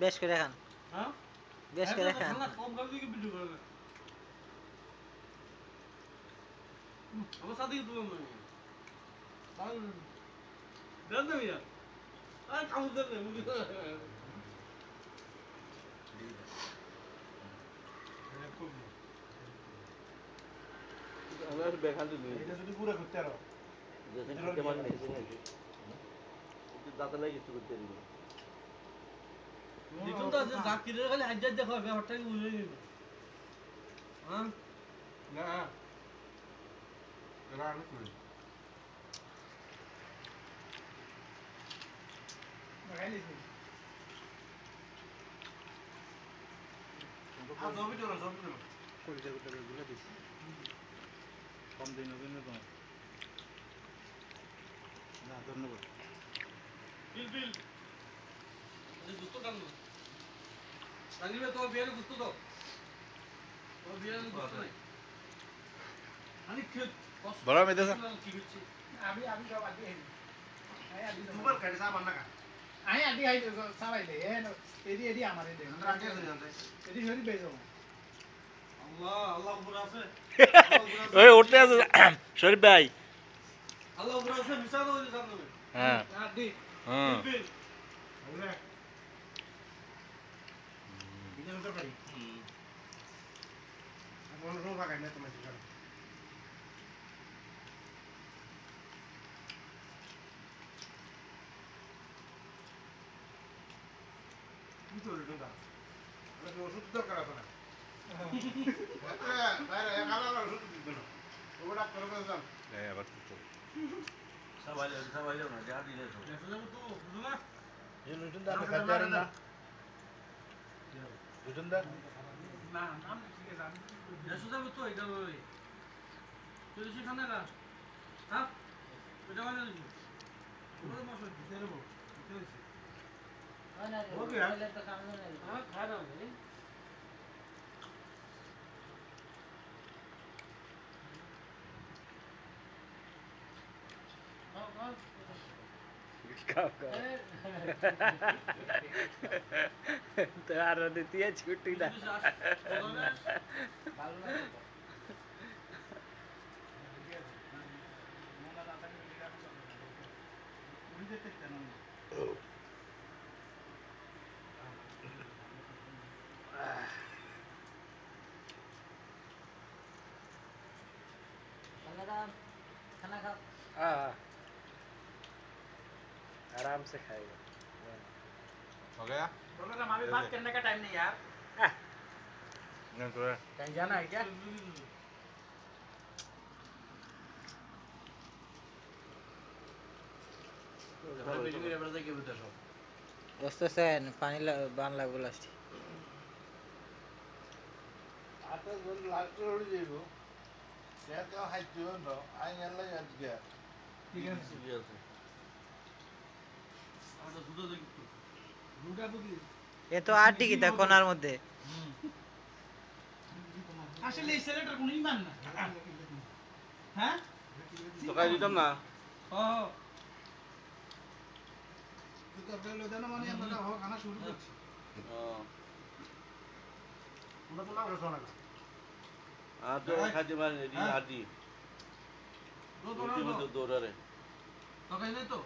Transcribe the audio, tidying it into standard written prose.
বেশ করে খান। হ্যাঁ বেশ করে খান। ঠান্ডা কম খাবে দিকে ভিডিও করে না আমার সাথে তো দেন না মিয়া আরে কামড় দেন না মুখে আমরা বেখান দিই এটা যদি পুরো করতে আরো দেখেন খেতে মানে নেই দাদা লাগে কিছু করতে দিই দেখুন তো যে জাকিরের খালি হাজার দেখো ব্যাপারটা কি বুঝে নিব হ্যাঁ না এরা অনেক কই লাগাইলিছি আর জমি তো কলিজা গুলো গুলো দিছি কম দিন হবে না তোমার না ধন্যবাদ বিল বিল এই গুস্ত কান রানিবে তো বিয়ার গুস্ত দাও তো বিয়ার গুস্ত নাই আনি খেত বড় মেদেছ কি হচ্ছে আমি সব আগে আই দুবার কাটে সাবান না আই আদি আই সাবাইলে এডি এডি আমারে দে আমরা আগে হই জানতে এডি হরি বেজো আল্লাহ আল্লাহ উপর আছে ওই উঠতে আছে শরীফ ভাই আল্লাহ উপর আছে মিশানো হই জানবে হ্যাঁ আদি হ্যাঁ বলে বিজন তো করি এখন রো লাগাই না তুমি ঠিক কি করে এটা আমি ওষুধ দরকার আছে না বাইরে কালা ওষুধ দিবে না ওটা করে দাও এই আবার কি করব সবাই না যা দিলে তো আসলে তো বুঝো না এই লুটুন দা খাইতে পারেন না লুটুন দা না নাম ঠিক আছে আমি দেশে যাবো তো এটা ওই তুই সেখানে না হ্যাঁ এটা মানে ওটা মশলা দিতে দেবো দিতে হইছে ওকে হ্যাঁ খাই দাও ভাই খাও খাও তো আর দিতে ছুটি না ভালো লাগে खाना खाओ। हाँ आराम से खाएगा हो गया बोलो ना हमारी बात करने का टाइम नहीं यार नहीं तो है कहीं जाना है क्या दोस्तों से पानी बान लागो लास्ट आता बोल लास्ट रोड जेबो क्या क्या हाई जीवन रो आई यल्ला याद गया ठीक है আমরা দুটো দেখি দুটা তো কি ये तो आटी की था कोनार मध्य আসলে এই ছেলেটার কোনো ইমান না হ্যাঁ तो कह दितम ना হ্যাঁ তুই তো বেলো দেন মানে আমরা খানা শুরু করছি আমরা তো লাগলো শোনা हाँ तो खाते मार दी आदि দো दो दो रहे তো কাই নাই তো